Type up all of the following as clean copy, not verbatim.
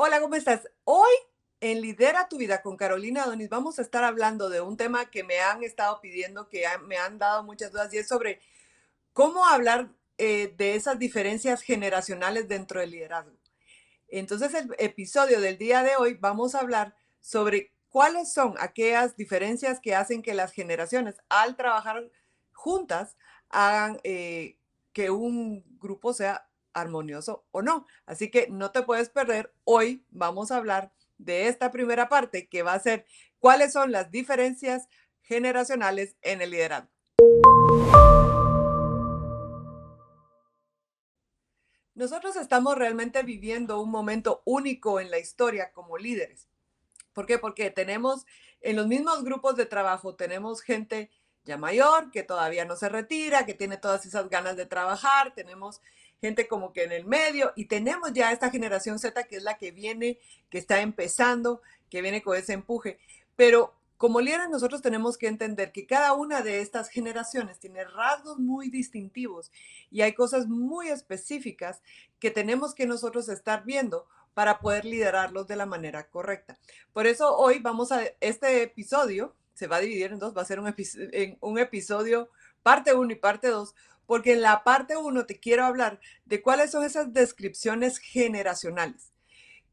Hola, ¿cómo estás? Hoy en Lidera tu vida con Carolina Donis vamos a estar hablando de un tema que me han estado pidiendo, me han dado muchas dudas y es sobre cómo hablar de esas diferencias generacionales dentro del liderazgo. Entonces, el episodio del día de hoy vamos a hablar sobre cuáles son aquellas diferencias que hacen que las generaciones, al trabajar juntas, hagan que un grupo sea armonioso o no. Así que no te puedes perder. Hoy vamos a hablar de esta primera parte que va a ser cuáles son las diferencias generacionales en el liderazgo. Nosotros estamos realmente viviendo un momento único en la historia como líderes. ¿Por qué? Porque tenemos en los mismos grupos de trabajo, tenemos gente ya mayor que todavía no se retira, que tiene todas esas ganas de trabajar, tenemos gente como que en el medio y tenemos ya esta generación Z que es la que viene, que está empezando, que viene con ese empuje. Pero como líderes nosotros tenemos que entender que cada una de estas generaciones tiene rasgos muy distintivos y hay cosas muy específicas que tenemos que nosotros estar viendo para poder liderarlos de la manera correcta. Por eso hoy este episodio se va a dividir en dos, va a ser un episodio parte uno y parte 2, porque en la parte uno te quiero hablar de cuáles son esas descripciones generacionales.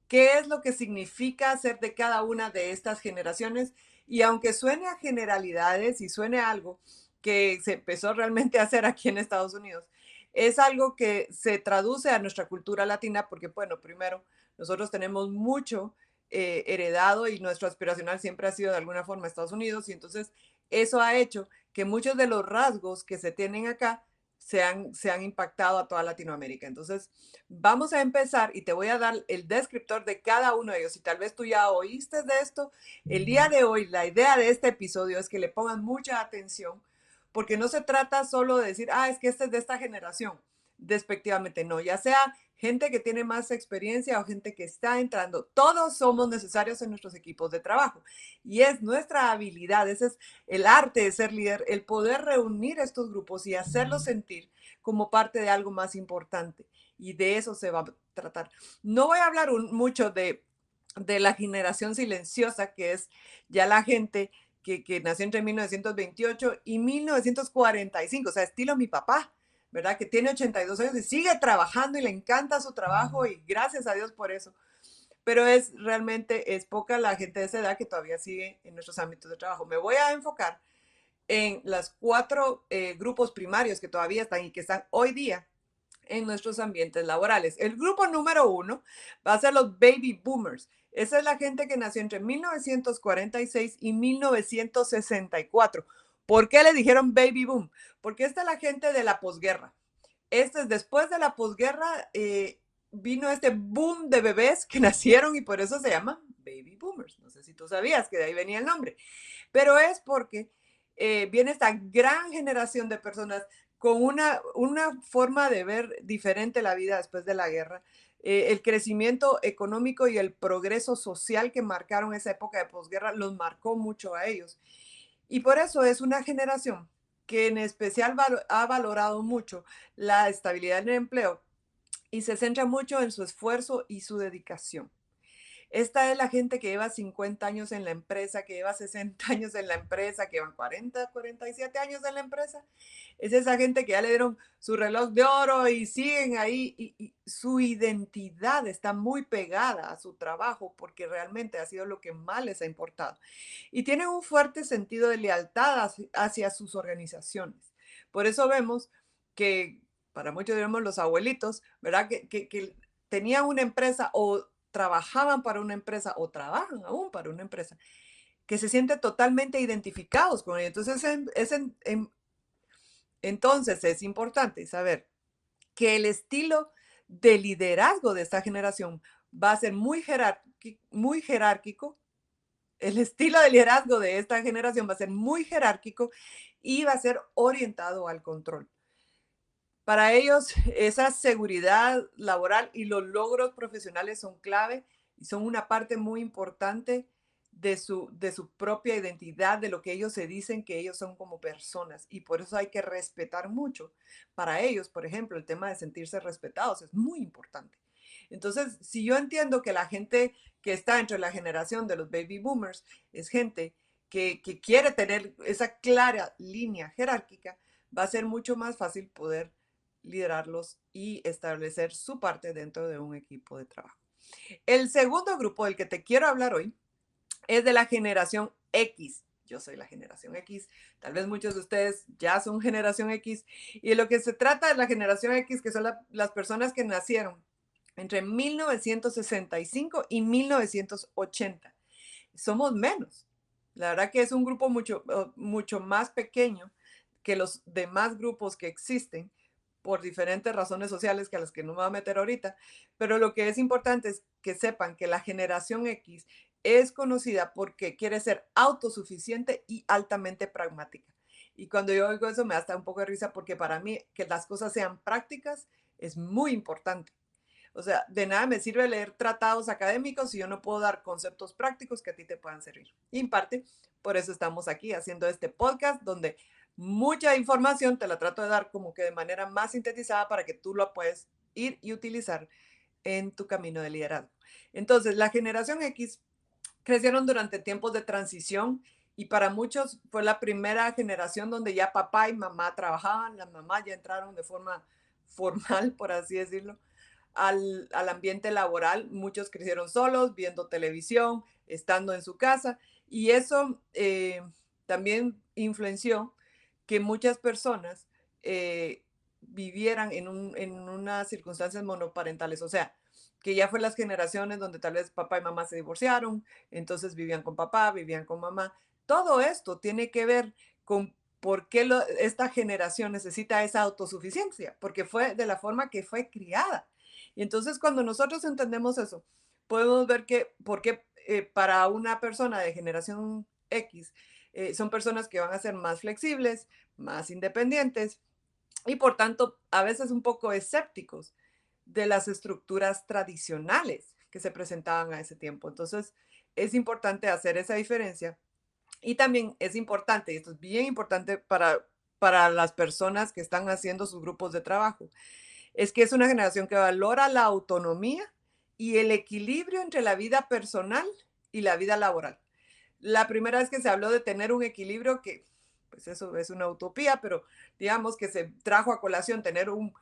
¿Qué es lo que significa ser de cada una de estas generaciones? Y aunque suene a generalidades y suene a algo que se empezó realmente a hacer aquí en Estados Unidos, es algo que se traduce a nuestra cultura latina porque, bueno, primero, nosotros tenemos mucho heredado y nuestro aspiracional siempre ha sido de alguna forma Estados Unidos y entonces eso ha hecho que muchos de los rasgos que se tienen acá se han impactado a toda Latinoamérica. Entonces, vamos a empezar y te voy a dar el descriptor de cada uno de ellos. Y tal vez tú ya oíste de esto. El día de hoy, la idea de este episodio es que le pongan mucha atención, porque no se trata solo de decir, es que este es de esta generación. Despectivamente, no. Ya sea gente que tiene más experiencia o gente que está entrando, todos somos necesarios en nuestros equipos de trabajo. Y es nuestra habilidad, ese es el arte de ser líder, el poder reunir estos grupos y hacerlos sentir como parte de algo más importante y de eso se va a tratar. No voy a hablar mucho de la generación silenciosa, que es ya la gente que nació entre 1928 y 1945, o sea, estilo mi papá, ¿verdad? Que tiene 82 años y sigue trabajando y le encanta su trabajo y gracias a Dios por eso. Pero realmente es poca la gente de esa edad que todavía sigue en nuestros ámbitos de trabajo. Me voy a enfocar en los cuatro grupos primarios que todavía están y que están hoy día en nuestros ambientes laborales. El grupo número uno va a ser los baby boomers. Esa es la gente que nació entre 1946 y 1964. ¿Por qué le dijeron baby boom? Porque esta es la gente de la posguerra. Este es después de la posguerra, vino este boom de bebés que nacieron y por eso se llaman baby boomers. No sé si tú sabías que de ahí venía el nombre, pero es porque viene esta gran generación de personas con una forma de ver diferente la vida después de la guerra. El crecimiento económico y el progreso social que marcaron esa época de posguerra los marcó mucho a ellos. Y por eso es una generación que en especial ha valorado mucho la estabilidad en el empleo y se centra mucho en su esfuerzo y su dedicación. Esta es la gente que lleva 50 años en la empresa, que lleva 60 años en la empresa, que llevan 47 años en la empresa. Es esa gente que ya le dieron su reloj de oro y siguen ahí y su identidad está muy pegada a su trabajo porque realmente ha sido lo que más les ha importado. Y tienen un fuerte sentido de lealtad hacia sus organizaciones. Por eso vemos que para muchos diremos los abuelitos, ¿verdad? Que tenían una empresa o trabajaban para una empresa o trabajan aún para una empresa, que se sienten totalmente identificados con ella. Entonces, entonces es importante saber que el estilo de liderazgo de esta generación va a ser muy jerárquico. El estilo de liderazgo de esta generación va a ser muy jerárquico y va a ser orientado al control. Para ellos, esa seguridad laboral y los logros profesionales son clave y son una parte muy importante de su propia identidad, de lo que ellos se dicen que ellos son como personas. Y por eso hay que respetar mucho. Para ellos, por ejemplo, el tema de sentirse respetados es muy importante. Entonces, si yo entiendo que la gente que está entre la generación de los baby boomers es gente que quiere tener esa clara línea jerárquica, va a ser mucho más fácil poder liderarlos y establecer su parte dentro de un equipo de trabajo. El segundo grupo del que te quiero hablar hoy es de la generación X. Yo soy la generación X, tal vez muchos de ustedes ya son generación X, y de lo que se trata de la generación X, que son las personas que nacieron entre 1965 y 1980. Somos menos. La verdad que es un grupo mucho más pequeño que los demás grupos que existen por diferentes razones sociales que a las que no me voy a meter ahorita, pero lo que es importante es que sepan que la generación X es conocida porque quiere ser autosuficiente y altamente pragmática. Y cuando yo oigo eso me da hasta un poco de risa porque para mí que las cosas sean prácticas es muy importante. O sea, de nada me sirve leer tratados académicos si yo no puedo dar conceptos prácticos que a ti te puedan servir. Y en parte, por eso estamos aquí haciendo este podcast donde mucha información te la trato de dar como que de manera más sintetizada para que tú lo puedas ir y utilizar en tu camino de liderazgo. Entonces, la generación X crecieron durante tiempos de transición y para muchos fue la primera generación donde ya papá y mamá trabajaban, las mamás ya entraron de forma formal, por así decirlo, al ambiente laboral. Muchos crecieron solos, viendo televisión, estando en su casa, y eso también influenció que muchas personas vivieran en unas circunstancias monoparentales, o sea, que ya fue las generaciones donde tal vez papá y mamá se divorciaron, entonces vivían con papá, vivían con mamá. Todo esto tiene que ver con por qué esta generación necesita esa autosuficiencia, porque fue de la forma que fue criada. Y entonces cuando nosotros entendemos eso, podemos ver que por qué para una persona de generación X son personas que van a ser más flexibles, más independientes y por tanto a veces un poco escépticos de las estructuras tradicionales que se presentaban a ese tiempo. Entonces es importante hacer esa diferencia y también es importante, y esto es bien importante para las personas que están haciendo sus grupos de trabajo, es que es una generación que valora la autonomía y el equilibrio entre la vida personal y la vida laboral. La primera vez que se habló de tener un equilibrio, que pues eso es una utopía, pero digamos que se trajo a colación tener un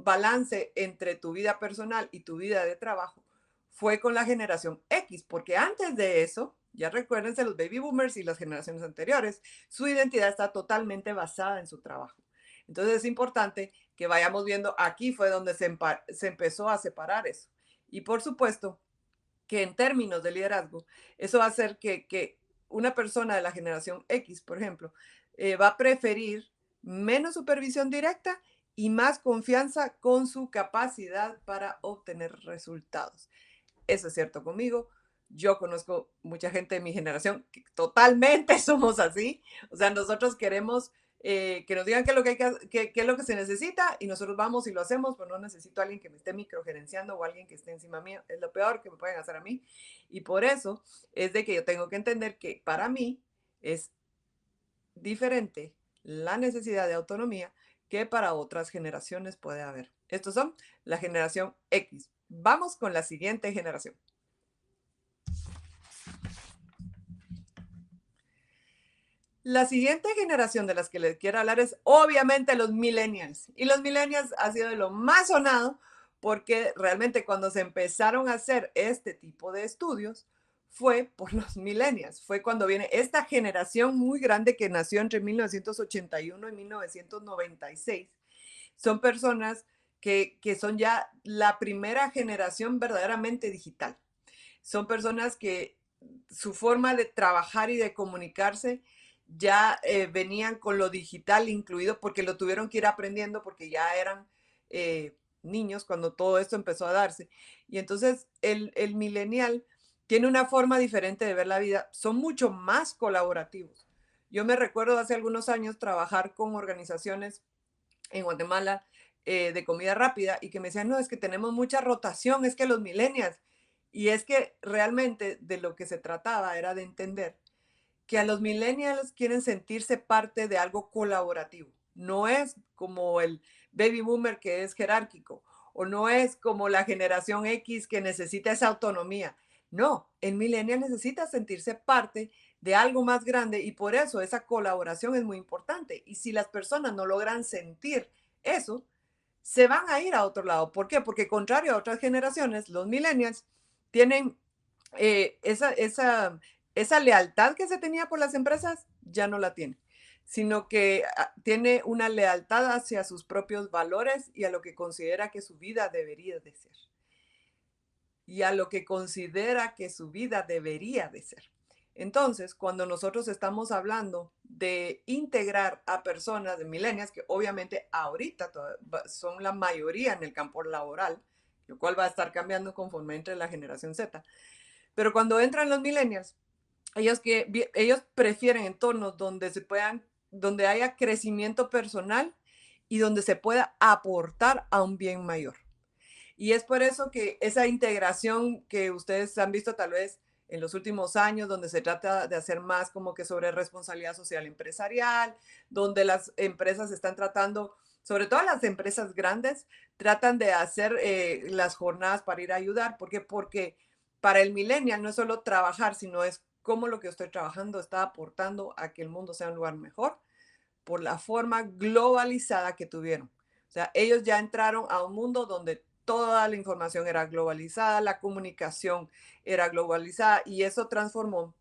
balance entre tu vida personal y tu vida de trabajo, fue con la generación X, porque antes de eso, ya recuérdense los baby boomers y las generaciones anteriores, su identidad está totalmente basada en su trabajo. Entonces es importante que vayamos viendo, aquí fue donde se empezó a separar eso. Y por supuesto, que en términos de liderazgo, eso va a hacer que una persona de la generación X, por ejemplo, va a preferir menos supervisión directa y más confianza con su capacidad para obtener resultados. Eso es cierto conmigo. Yo conozco mucha gente de mi generación que totalmente somos así. O sea, nosotros queremos que nos digan qué es lo qué es lo que se necesita y nosotros vamos y lo hacemos, pero no necesito a alguien que me esté microgerenciando o alguien que esté encima mío. Es lo peor que me pueden hacer a mí. Y por eso es de que yo tengo que entender que para mí es diferente la necesidad de autonomía que para otras generaciones puede haber. Estos son la generación X. Vamos con la siguiente generación. La siguiente generación de las que les quiero hablar es obviamente los millennials. Y los millennials ha sido de lo más sonado porque realmente cuando se empezaron a hacer este tipo de estudios fue por los millennials. Fue cuando viene esta generación muy grande que nació entre 1981 y 1996. Son personas que son ya la primera generación verdaderamente digital. Son personas que su forma de trabajar y de comunicarse ya venían con lo digital incluido porque lo tuvieron que ir aprendiendo porque ya eran niños cuando todo esto empezó a darse. Y entonces el millennial tiene una forma diferente de ver la vida, son mucho más colaborativos. Yo me recuerdo hace algunos años trabajar con organizaciones en Guatemala de comida rápida y que me decían, no, es que tenemos mucha rotación, es que los millennials, y es que realmente de lo que se trataba era de entender que a los millennials quieren sentirse parte de algo colaborativo. No es como el baby boomer que es jerárquico o no es como la generación X que necesita esa autonomía. No, el millennial necesita sentirse parte de algo más grande y por eso esa colaboración es muy importante. Y si las personas no logran sentir eso, se van a ir a otro lado. ¿Por qué? Porque contrario a otras generaciones, los millennials tienen esa lealtad que se tenía por las empresas, ya no la tiene, sino que tiene una lealtad hacia sus propios valores y a lo que considera que su vida debería de ser. Y a lo que considera que su vida debería de ser. Entonces, cuando nosotros estamos hablando de integrar a personas de millennials, que obviamente ahorita son la mayoría en el campo laboral, lo cual va a estar cambiando conforme entre la generación Z, pero cuando entran los millennials, ellos prefieren entornos donde donde haya crecimiento personal y donde se pueda aportar a un bien mayor. Y es por eso que esa integración que ustedes han visto tal vez en los últimos años, donde se trata de hacer más como que sobre responsabilidad social empresarial, donde las empresas están tratando, sobre todo las empresas grandes, tratan de hacer las jornadas para ir a ayudar. ¿Por qué? Porque para el millennial no es solo trabajar, sino es cómo lo que estoy trabajando está aportando a que el mundo sea un lugar mejor por la forma globalizada que tuvieron. O sea, ellos ya entraron a un mundo donde toda la información era globalizada, la comunicación era globalizada y eso transformó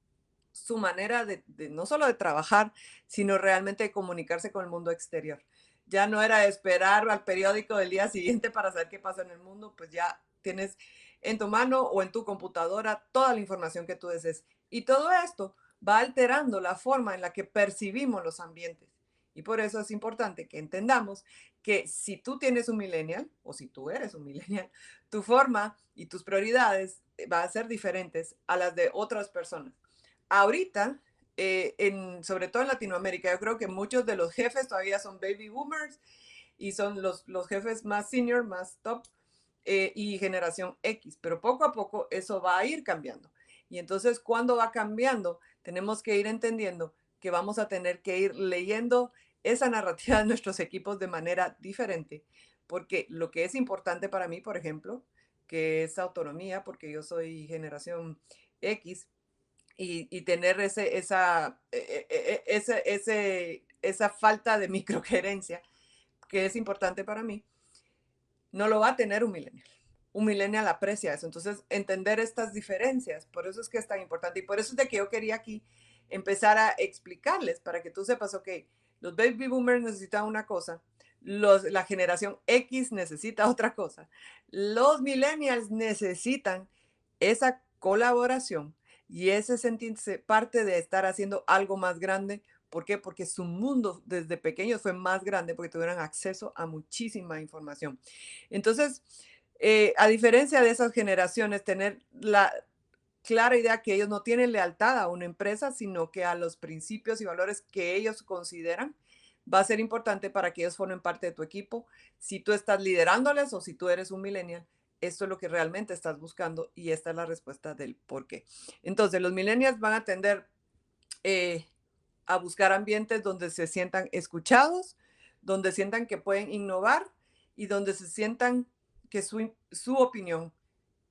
su manera de no solo de trabajar, sino realmente de comunicarse con el mundo exterior. Ya no era esperar al periódico del día siguiente para saber qué pasa en el mundo, pues ya tienes en tu mano o en tu computadora toda la información que tú desees. Y todo esto va alterando la forma en la que percibimos los ambientes. Y por eso es importante que entendamos que si tú tienes un millennial o si tú eres un millennial, tu forma y tus prioridades van a ser diferentes a las de otras personas. Ahorita, sobre todo en Latinoamérica, yo creo que muchos de los jefes todavía son baby boomers y son los jefes más senior, más top y generación X, pero poco a poco eso va a ir cambiando. Y entonces, cuando va cambiando, tenemos que ir entendiendo que vamos a tener que ir leyendo esa narrativa de nuestros equipos de manera diferente, porque lo que es importante para mí, por ejemplo, que es autonomía, porque yo soy generación X, y tener esa falta de microgerencia, que es importante para mí, no lo va a tener un millennial. Un millennial aprecia eso. Entonces, entender estas diferencias, por eso es que es tan importante. Y por eso es de que yo quería aquí empezar a explicarles para que tú sepas, ok, los baby boomers necesitan una cosa, la generación X necesita otra cosa, los millennials necesitan esa colaboración y ese sentirse parte de estar haciendo algo más grande. ¿Por qué? Porque su mundo desde pequeños fue más grande porque tuvieron acceso a muchísima información. Entonces, a diferencia de esas generaciones, tener la clara idea que ellos no tienen lealtad a una empresa, sino que a los principios y valores que ellos consideran, va a ser importante para que ellos formen parte de tu equipo. Si tú estás liderándoles o si tú eres un millennial, esto es lo que realmente estás buscando y esta es la respuesta del por qué. Entonces, los millennials van a tender eh, a buscar ambientes donde se sientan escuchados, donde sientan que pueden innovar y donde se sientan que su opinión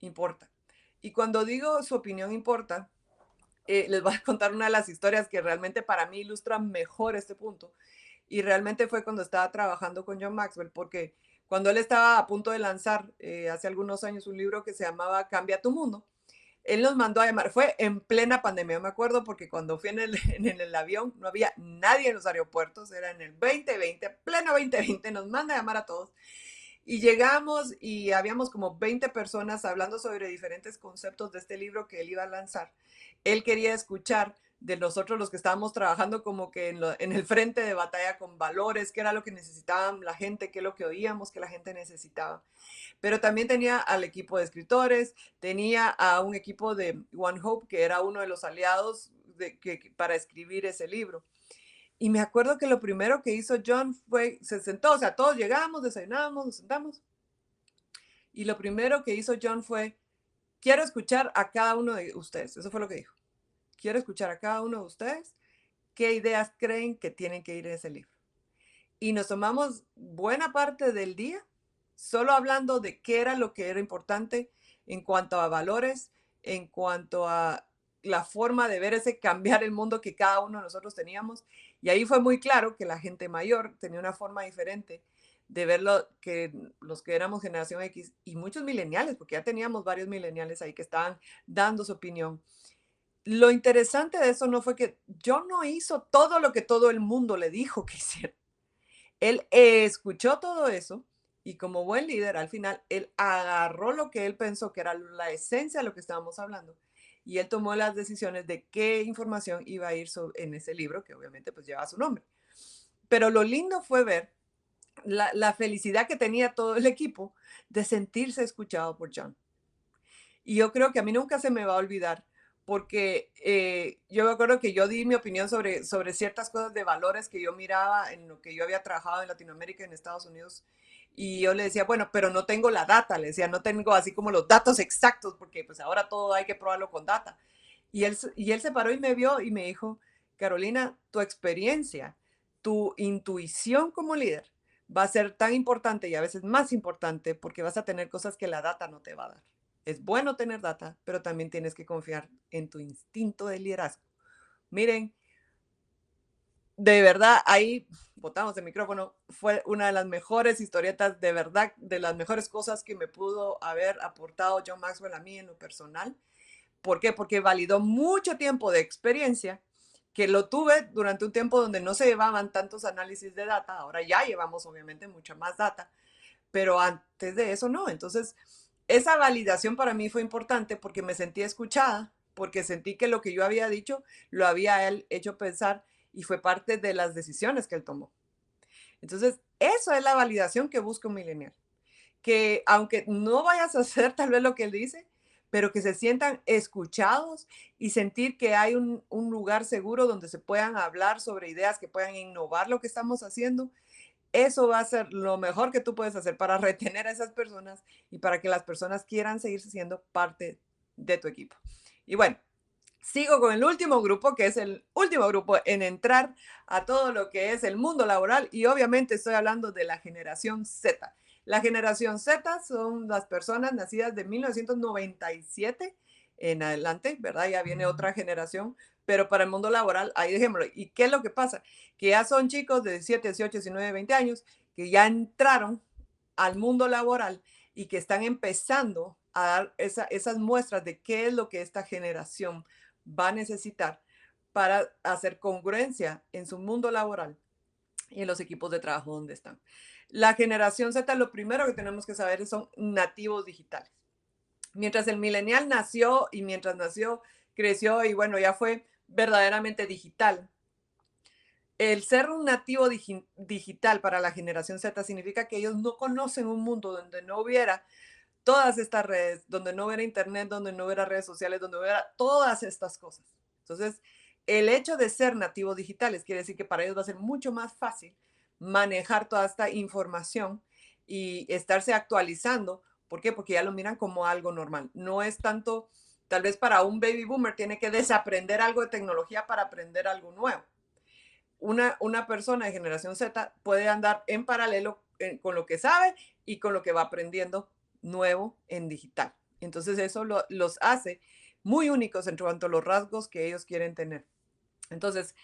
importa. Y cuando digo su opinión importa, les voy a contar una de las historias que realmente para mí ilustra mejor este punto. Y realmente fue cuando estaba trabajando con John Maxwell, porque cuando él estaba a punto de lanzar hace algunos años un libro que se llamaba Cambia tu mundo, él nos mandó a llamar, fue en plena pandemia, me acuerdo, porque cuando fui en el avión no había nadie en los aeropuertos, era en el 2020, pleno 2020, nos manda a llamar a todos. Y llegamos y habíamos como 20 personas hablando sobre diferentes conceptos de este libro que él iba a lanzar. Él quería escuchar de nosotros los que estábamos trabajando como que en el frente de batalla con valores, qué era lo que necesitaban la gente, qué es lo que oíamos que la gente necesitaba. Pero también tenía al equipo de escritores, tenía a un equipo de One Hope, que era uno de los aliados para escribir ese libro. Y me acuerdo que lo primero que hizo John fue, se sentó, o sea, todos llegamos, desayunamos, nos sentamos. Y lo primero que hizo John fue, quiero escuchar a cada uno de ustedes. Eso fue lo que dijo. Quiero escuchar a cada uno de ustedes qué ideas creen que tienen que ir en ese libro. Y nos tomamos buena parte del día solo hablando de qué era lo que era importante en cuanto a valores, en cuanto a la forma de ver ese cambiar el mundo que cada uno de nosotros teníamos. Y ahí fue muy claro que la gente mayor tenía una forma diferente de verlo que los que éramos generación X y muchos millennials, porque ya teníamos varios millennials ahí que estaban dando su opinión. Lo interesante de eso no fue que yo no hizo todo lo que todo el mundo le dijo que hiciera. Él escuchó todo eso y como buen líder, al final, él agarró lo que él pensó que era la esencia de lo que estábamos hablando y él tomó las decisiones de qué información iba a ir en ese libro, que obviamente pues lleva su nombre. Pero lo lindo fue ver la felicidad que tenía todo el equipo de sentirse escuchado por John. Y yo creo que a mí nunca se me va a olvidar, porque yo me acuerdo que yo di mi opinión sobre ciertas cosas de valores que yo miraba en lo que yo había trabajado en Latinoamérica y en Estados Unidos. Y yo le decía, bueno, pero no tengo la data, le decía, no tengo así como los datos exactos, porque pues ahora todo hay que probarlo con data. Y él se paró y me vio y me dijo, Carolina, tu experiencia, tu intuición como líder va a ser tan importante y a veces más importante porque vas a tener cosas que la data no te va a dar. Es bueno tener data, pero también tienes que confiar en tu instinto de liderazgo. Miren, de verdad, ahí botamos el micrófono. Fue una de las mejores historietas, de verdad, de las mejores cosas que me pudo haber aportado John Maxwell a mí en lo personal. ¿Por qué? Porque validó mucho tiempo de experiencia que lo tuve durante un tiempo donde no se llevaban tantos análisis de data. Ahora ya llevamos obviamente mucha más data, pero antes de eso no. Entonces, esa validación para mí fue importante porque me sentí escuchada, porque sentí que lo que yo había dicho lo había él hecho pensar y fue parte de las decisiones que él tomó. Entonces, eso es la validación que busca un millennial. Que aunque no vayas a hacer tal vez lo que él dice, pero que se sientan escuchados y sentir que hay un lugar seguro donde se puedan hablar sobre ideas que puedan innovar lo que estamos haciendo. Eso va a ser lo mejor que tú puedes hacer para retener a esas personas y para que las personas quieran seguir siendo parte de tu equipo. Y bueno, sigo con el último grupo, que es el último grupo en entrar a todo lo que es el mundo laboral y obviamente estoy hablando de la generación Z. La generación Z son las personas nacidas de 1997 en adelante, ¿verdad? Ya viene otra generación, pero para el mundo laboral, ahí dejémoslo. ¿Y qué es lo que pasa? Que ya son chicos de 17, 18, 19, 20 años que ya entraron al mundo laboral y que están empezando a dar esas muestras de qué es lo que esta generación va a necesitar para hacer congruencia en su mundo laboral y en los equipos de trabajo donde están. La generación Z, lo primero que tenemos que saber son nativos digitales. Mientras el millennial nació y mientras nació, creció y bueno, ya fue verdaderamente digital. El ser un nativo digital para la generación Z significa que ellos no conocen un mundo donde no hubiera todas estas redes, donde no hubiera internet, donde no hubiera redes sociales, donde hubiera todas estas cosas. Entonces, el hecho de ser nativos digitales quiere decir que para ellos va a ser mucho más fácil manejar toda esta información y estarse actualizando. ¿Por qué? Porque ya lo miran como algo normal. No es tanto, tal vez para un baby boomer tiene que desaprender algo de tecnología para aprender algo nuevo. Una persona de generación Z puede andar en paralelo con lo que sabe y con lo que va aprendiendo nuevo en digital. Entonces eso los hace muy únicos en cuanto a los rasgos que ellos quieren tener. Entonces,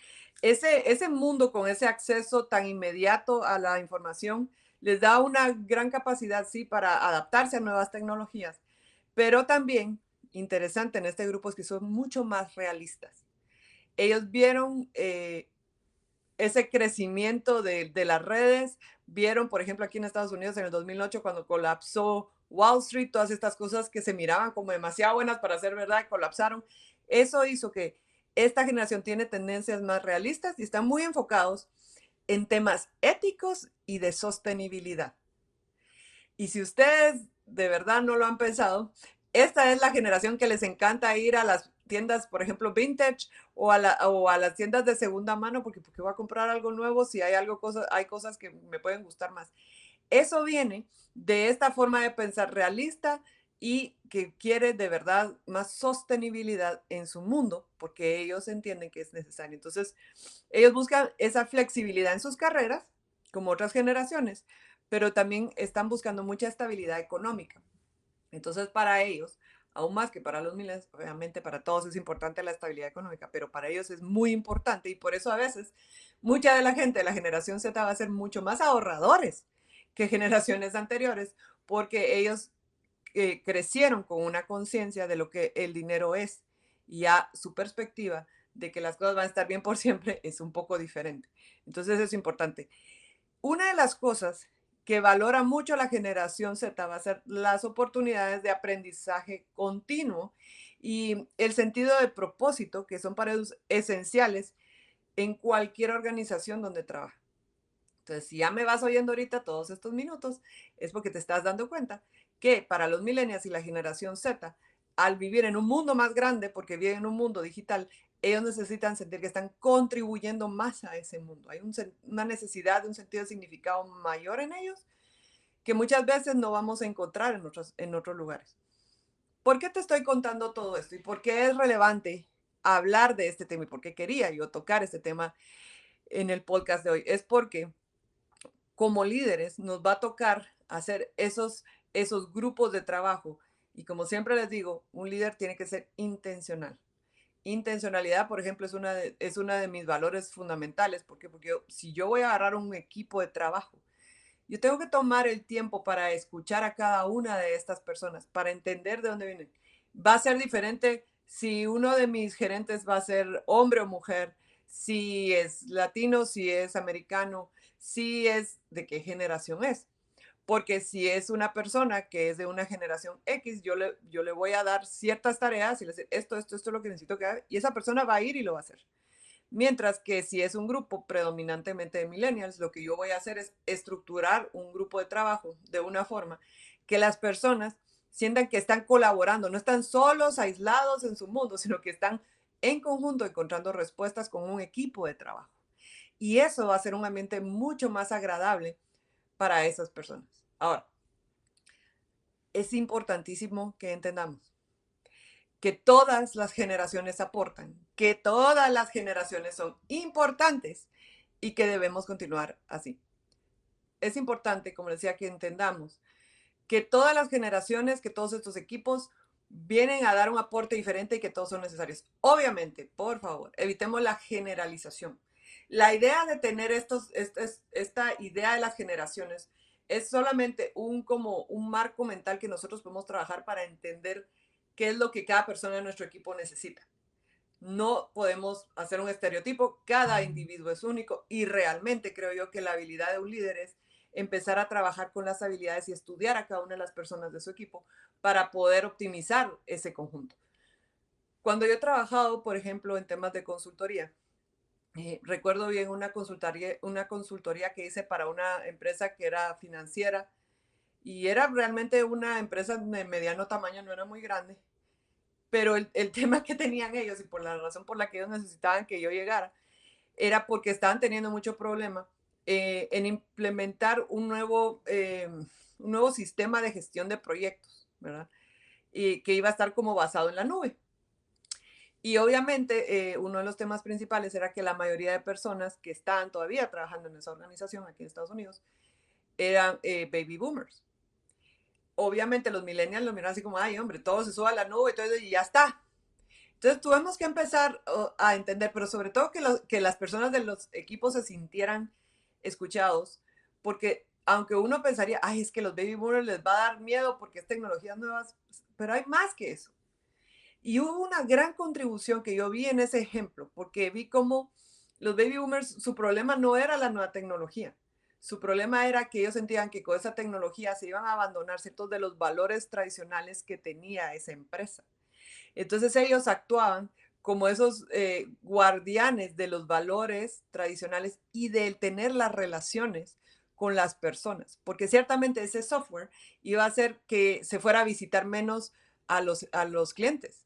ese mundo con ese acceso tan inmediato a la información les da una gran capacidad, sí, para adaptarse a nuevas tecnologías, pero también interesante en este grupo es que son mucho más realistas. Ellos vieron ese crecimiento de las redes. Vieron, por ejemplo, aquí en Estados Unidos en el 2008, cuando colapsó Wall Street, todas estas cosas que se miraban como demasiado buenas para ser verdad, colapsaron. Eso hizo que esta generación tiene tendencias más realistas y están muy enfocados en temas éticos y de sostenibilidad. Y si ustedes de verdad no lo han pensado, esta es la generación que les encanta ir a las tiendas, por ejemplo, vintage o a las tiendas de segunda mano, porque voy a comprar algo nuevo si hay hay cosas que me pueden gustar más. Eso viene de esta forma de pensar realista y que quiere de verdad más sostenibilidad en su mundo, porque ellos entienden que es necesario. Entonces, ellos buscan esa flexibilidad en sus carreras, como otras generaciones, pero también están buscando mucha estabilidad económica. Entonces, para ellos, aún más que para los millennials, obviamente para todos es importante la estabilidad económica, pero para ellos es muy importante y por eso a veces mucha de la gente de la generación Z va a ser mucho más ahorradores que generaciones anteriores, porque ellos crecieron con una conciencia de lo que el dinero es y ya su perspectiva de que las cosas van a estar bien por siempre es un poco diferente. Entonces es importante. Una de las cosas que valora mucho la generación Z va a ser las oportunidades de aprendizaje continuo y el sentido de propósito, que son para ellos esenciales en cualquier organización donde trabaja. Entonces, si ya me vas oyendo ahorita todos estos minutos, es porque te estás dando cuenta que para los millennials y la generación Z, al vivir en un mundo más grande, porque viven en un mundo digital, ellos necesitan sentir que están contribuyendo más a ese mundo. Hay una necesidad de un sentido de significado mayor en ellos que muchas veces no vamos a encontrar en otros lugares. ¿Por qué te estoy contando todo esto? ¿Y por qué es relevante hablar de este tema? ¿Y por qué quería yo tocar este tema en el podcast de hoy? Es porque como líderes nos va a tocar hacer esos grupos de trabajo. Y como siempre les digo, un líder tiene que ser intencional. Intencionalidad, por ejemplo, es una de mis valores fundamentales. ¿Por qué? Porque si yo voy a agarrar un equipo de trabajo, yo tengo que tomar el tiempo para escuchar a cada una de estas personas, para entender de dónde vienen. Va a ser diferente si uno de mis gerentes va a ser hombre o mujer, si es latino, si es americano, si es de qué generación es. Porque si es una persona que es de una generación X, yo le voy a dar ciertas tareas y le digo, esto es lo que necesito que haga, y esa persona va a ir y lo va a hacer. Mientras que si es un grupo predominantemente de millennials, lo que yo voy a hacer es estructurar un grupo de trabajo de una forma que las personas sientan que están colaborando, no están solos, aislados en su mundo, sino que están en conjunto encontrando respuestas con un equipo de trabajo. Y eso va a ser un ambiente mucho más agradable para esas personas. Ahora, es importantísimo que entendamos que todas las generaciones aportan, que todas las generaciones son importantes y que debemos continuar así. Es importante, como decía, que entendamos que todas las generaciones, que todos estos equipos vienen a dar un aporte diferente y que todos son necesarios. Obviamente, por favor, evitemos la generalización. La idea de tener esta idea de las generaciones es solamente como un marco mental que nosotros podemos trabajar para entender qué es lo que cada persona de nuestro equipo necesita. No podemos hacer un estereotipo, cada individuo es único y realmente creo yo que la habilidad de un líder es empezar a trabajar con las habilidades y estudiar a cada una de las personas de su equipo para poder optimizar ese conjunto. Cuando yo he trabajado, por ejemplo, en temas de consultoría, recuerdo bien una consultoría que hice para una empresa que era financiera y era realmente una empresa de mediano tamaño, no era muy grande, pero el tema que tenían ellos y por la razón por la que ellos necesitaban que yo llegara era porque estaban teniendo mucho problema en implementar un nuevo sistema de gestión de proyectos, ¿verdad? Y que iba a estar como basado en la nube. Y obviamente uno de los temas principales era que la mayoría de personas que estaban todavía trabajando en esa organización aquí en Estados Unidos eran baby boomers. Obviamente los millennials lo miran así como, ay hombre, todo se sube a la nube y, todo, y ya está. Entonces tuvimos que empezar a entender, pero sobre todo que las personas de los equipos se sintieran escuchados, porque aunque uno pensaría, ay, es que los baby boomers les va a dar miedo porque es tecnologías nuevas, pero hay más que eso. Y hubo una gran contribución que yo vi en ese ejemplo, porque vi cómo los baby boomers, su problema no era la nueva tecnología. Su problema era que ellos sentían que con esa tecnología se iban a abandonar ciertos de los valores tradicionales que tenía esa empresa. Entonces ellos actuaban como esos guardianes de los valores tradicionales y de tener las relaciones con las personas, porque ciertamente ese software iba a hacer que se fuera a visitar menos a los clientes.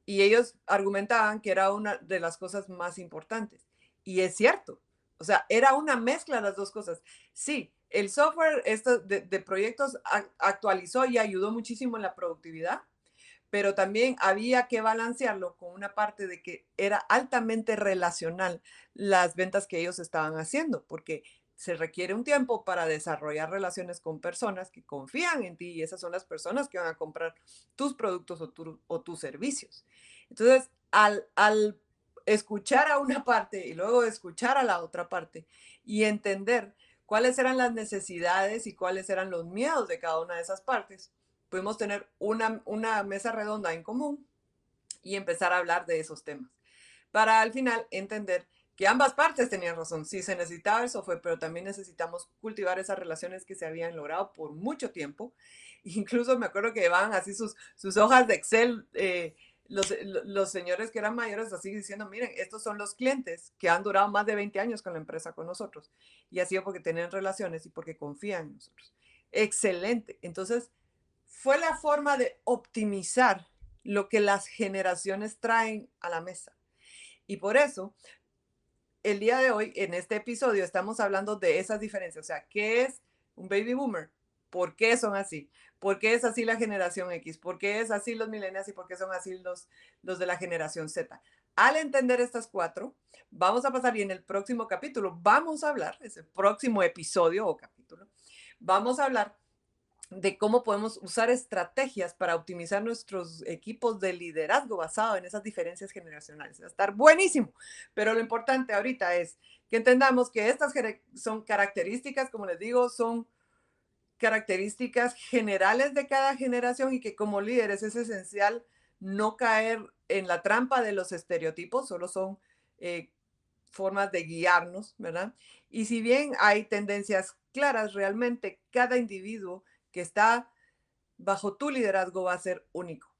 Y ellos argumentaban que era una de las cosas más importantes. Y es cierto. O sea, era una mezcla de las dos cosas. Sí, el software de proyectos actualizó y ayudó muchísimo en la productividad, pero también había que balancearlo con una parte de que era altamente relacional las ventas que ellos estaban haciendo, porque se requiere un tiempo para desarrollar relaciones con personas que confían en ti y esas son las personas que van a comprar tus productos o tus servicios. Entonces, al escuchar a una parte y luego escuchar a la otra parte y entender cuáles eran las necesidades y cuáles eran los miedos de cada una de esas partes, pudimos tener una mesa redonda en común y empezar a hablar de esos temas. Para al final entender que ambas partes tenían razón. Sí, se necesitaba el software, pero también necesitamos cultivar esas relaciones que se habían logrado por mucho tiempo. Incluso me acuerdo que llevaban así sus hojas de Excel, los señores que eran mayores, así diciendo, miren, estos son los clientes que han durado más de 20 años con la empresa con nosotros. Y ha sido porque tienen relaciones y porque confían en nosotros. Excelente. Entonces, fue la forma de optimizar lo que las generaciones traen a la mesa. Y por eso, el día de hoy, en este episodio, estamos hablando de esas diferencias. O sea, ¿qué es un baby boomer? ¿Por qué son así? ¿Por qué es así la generación X? ¿Por qué es así los millennials y por qué son así los de la generación Z? Al entender estas cuatro, vamos a pasar y en el próximo capítulo vamos a hablar, ese próximo episodio o capítulo, vamos a hablar de cómo podemos usar estrategias para optimizar nuestros equipos de liderazgo basado en esas diferencias generacionales. Va a estar buenísimo, pero lo importante ahorita es que entendamos que estas son características, como les digo, son características generales de cada generación y que como líderes es esencial no caer en la trampa de los estereotipos, solo son formas de guiarnos, ¿verdad? Y si bien hay tendencias claras, realmente cada individuo que está bajo tu liderazgo va a ser único.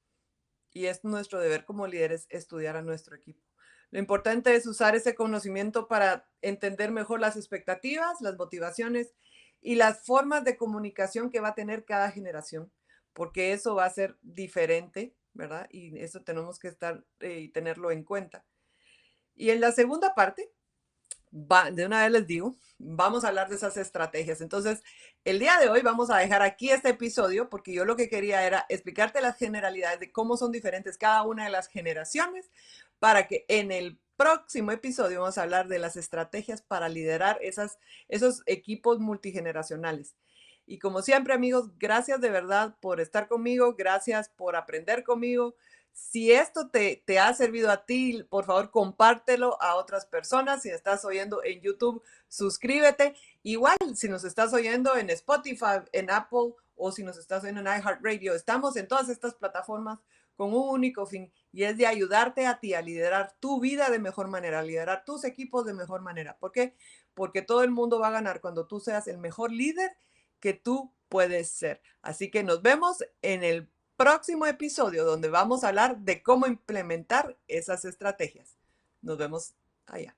Y es nuestro deber como líderes estudiar a nuestro equipo. Lo importante es usar ese conocimiento para entender mejor las expectativas, las motivaciones y las formas de comunicación que va a tener cada generación, porque eso va a ser diferente, ¿verdad? Y eso tenemos que estar y tenerlo en cuenta. Y en la segunda parte, de una vez les digo, vamos a hablar de esas estrategias. Entonces, el día de hoy vamos a dejar aquí este episodio porque yo lo que quería era explicarte las generalidades de cómo son diferentes cada una de las generaciones para que en el próximo episodio vamos a hablar de las estrategias para liderar esos equipos multigeneracionales. Y como siempre, amigos, gracias de verdad por estar conmigo, gracias por aprender conmigo. Si esto te ha servido a ti, por favor, compártelo a otras personas. Si estás oyendo en YouTube, suscríbete. Igual, si nos estás oyendo en Spotify, en Apple o si nos estás oyendo en iHeartRadio, estamos en todas estas plataformas con un único fin y es de ayudarte a ti a liderar tu vida de mejor manera, a liderar tus equipos de mejor manera. ¿Por qué? Porque todo el mundo va a ganar cuando tú seas el mejor líder que tú puedes ser. Así que nos vemos en el próximo episodio donde vamos a hablar de cómo implementar esas estrategias. Nos vemos allá.